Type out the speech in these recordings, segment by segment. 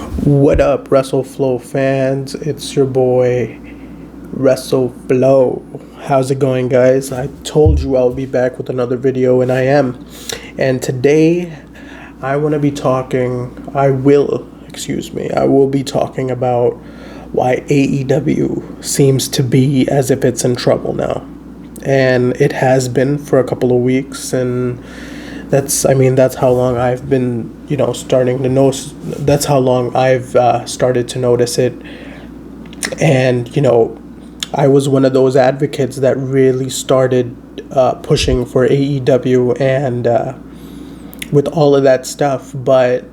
What up, WrestleFlow fans? It's your boy, WrestleFlow. How's it going, guys? I told you I'll be back with another video, and I am. And today, I will be talking about why AEW seems to be as if it's in trouble now. And it has been for a couple of weeks, and that's how long I've been, starting to know. That's how long I've started to notice it. And, I was one of those advocates that really started pushing for AEW and with all of that stuff. But,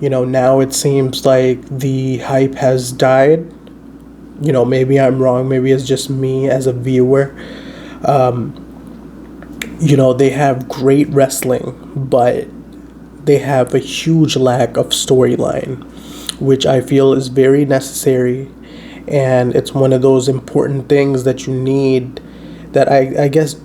now it seems like the hype has died. Maybe I'm wrong. Maybe it's just me as a viewer. They have great wrestling, but they have a huge lack of storyline, which I feel is very necessary. And it's one of those important things that you need that I guess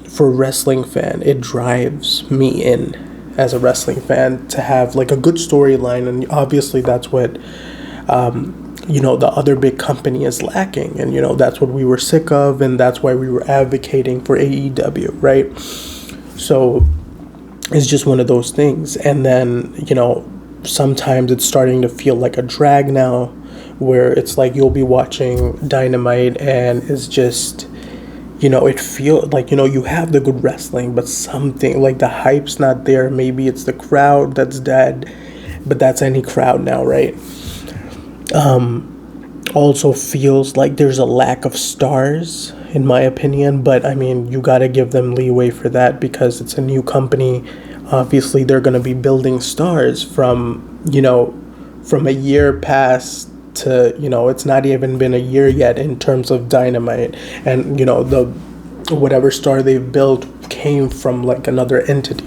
for a wrestling fan, it drives me in as a wrestling fan to have like a good storyline. And obviously that's what, the other big company is lacking. And, that's what we were sick of. And that's why we were advocating for AEW, right? So it's just one of those things. And then, sometimes it's starting to feel like a drag now, where it's like you'll be watching Dynamite and it's just, it feels like, you have the good wrestling, but something like the hype's not there. Maybe it's the crowd that's dead, but that's any crowd now, right? Also feels like there's a lack of stars, in my opinion, but you gotta give them leeway for that because it's a new company. Obviously they're gonna be building stars from a year past to, it's not even been a year yet in terms of Dynamite, and the whatever star they've built came from like another entity,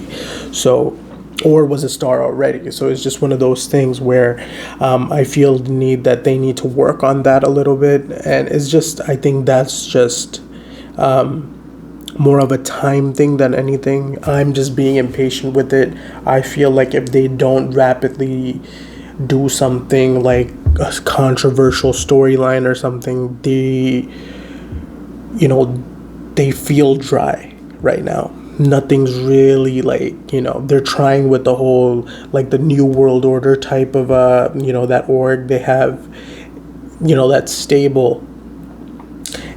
or was a star already. So it's just one of those things where I feel the need that they need to work on that a little bit. And it's just, I think that's just more of a time thing than anything. I'm just being impatient with it. I feel like if they don't rapidly do something like a controversial storyline or something, they feel dry right now. Nothing's really they're trying with the whole like the New World Order type of that org they have, that stable,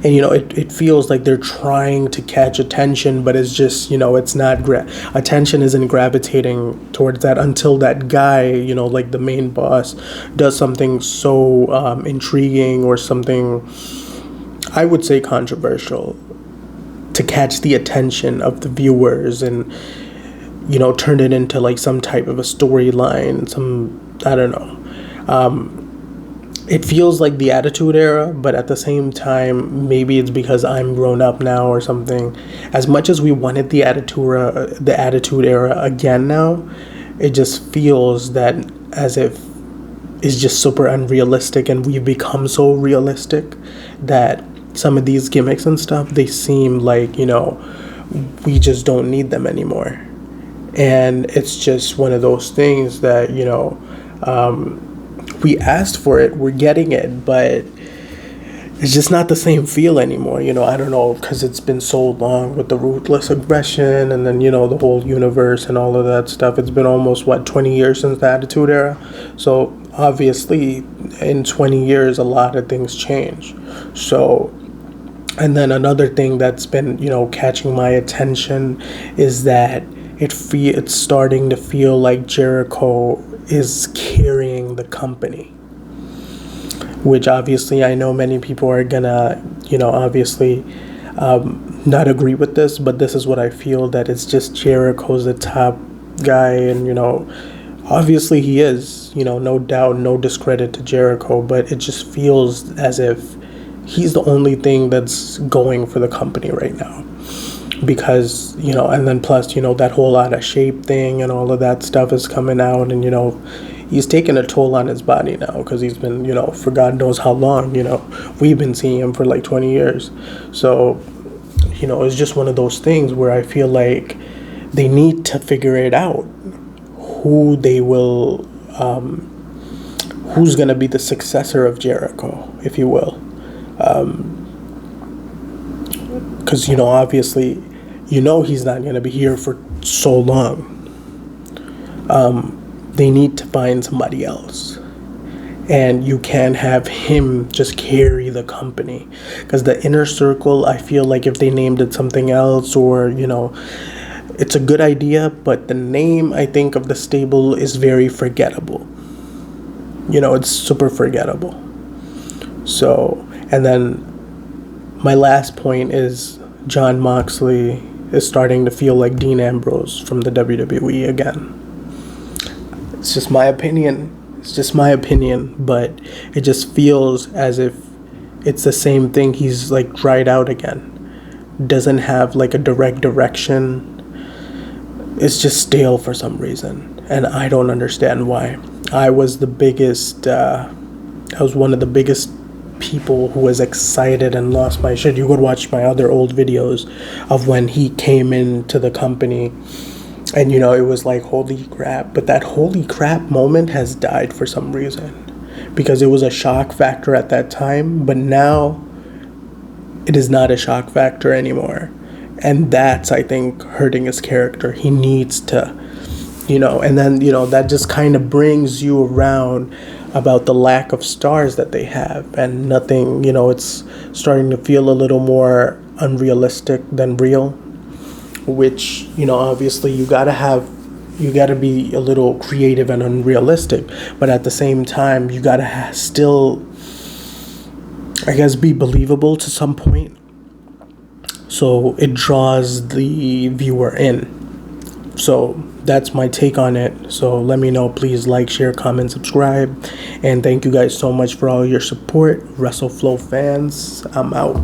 and it feels like they're trying to catch attention, but it's just it's not attention isn't gravitating towards that until that guy, like the main boss, does something so intriguing or something I would say controversial to catch the attention of the viewers and turn it into like some type of a storyline, I don't know. It feels like the Attitude Era, but at the same time maybe it's because I'm grown up now or something. As much as we wanted the Attitude Era again now, it just feels that as if it's just super unrealistic, and we've become so realistic that some of these gimmicks and stuff, they seem like, we just don't need them anymore. And it's just one of those things that, we asked for it, we're getting it, but it's just not the same feel anymore. I don't know, because it's been so long with the ruthless aggression and then, the whole universe and all of that stuff. It's been almost, 20 years since the Attitude Era. So obviously in 20 years, a lot of things change. So, and then another thing that's been, catching my attention is that it's starting to feel like Jericho is carrying the company, which obviously I know many people are gonna, obviously not agree with this, but this is what I feel, that it's just Jericho's the top guy, and, obviously he is, no doubt, no discredit to Jericho, but it just feels as if he's the only thing that's going for the company right now. Because, and then plus, that whole out of shape thing and all of that stuff is coming out, and, he's taking a toll on his body now because he's been, for God knows how long, we've been seeing him for like 20 years. So, it's just one of those things where I feel like they need to figure it out, who they will who's going to be the successor of Jericho, if you will. Because, obviously, he's not going to be here for so long. They need to find somebody else. And you can't have him just carry the company. Because the Inner Circle, I feel like if they named it something else, or, it's a good idea, but the name, I think, of the stable is very forgettable. It's super forgettable. So, and then my last point is Jon Moxley is starting to feel like Dean Ambrose from the WWE again. It's just my opinion. But it just feels as if it's the same thing. He's like dried out again. Doesn't have like a direct direction. It's just stale for some reason. And I don't understand why. I was one of the biggest people who was excited and lost my shit. You could watch my other old videos of when he came into the company. And, it was like, holy crap. But that holy crap moment has died for some reason. Because it was a shock factor at that time. But now, it is not a shock factor anymore. And that's, I think, hurting his character. He needs to, and then, that just kind of brings you around about the lack of stars that they have. And nothing, it's starting to feel a little more unrealistic than real. Which, obviously you gotta be a little creative and unrealistic, but at the same time you gotta still, I guess, be believable to some point, so it draws the viewer in. So that's my take on it. So let me know, please like, share, comment, subscribe, and thank you guys so much for all your support. WrestleFlow fans, I'm out.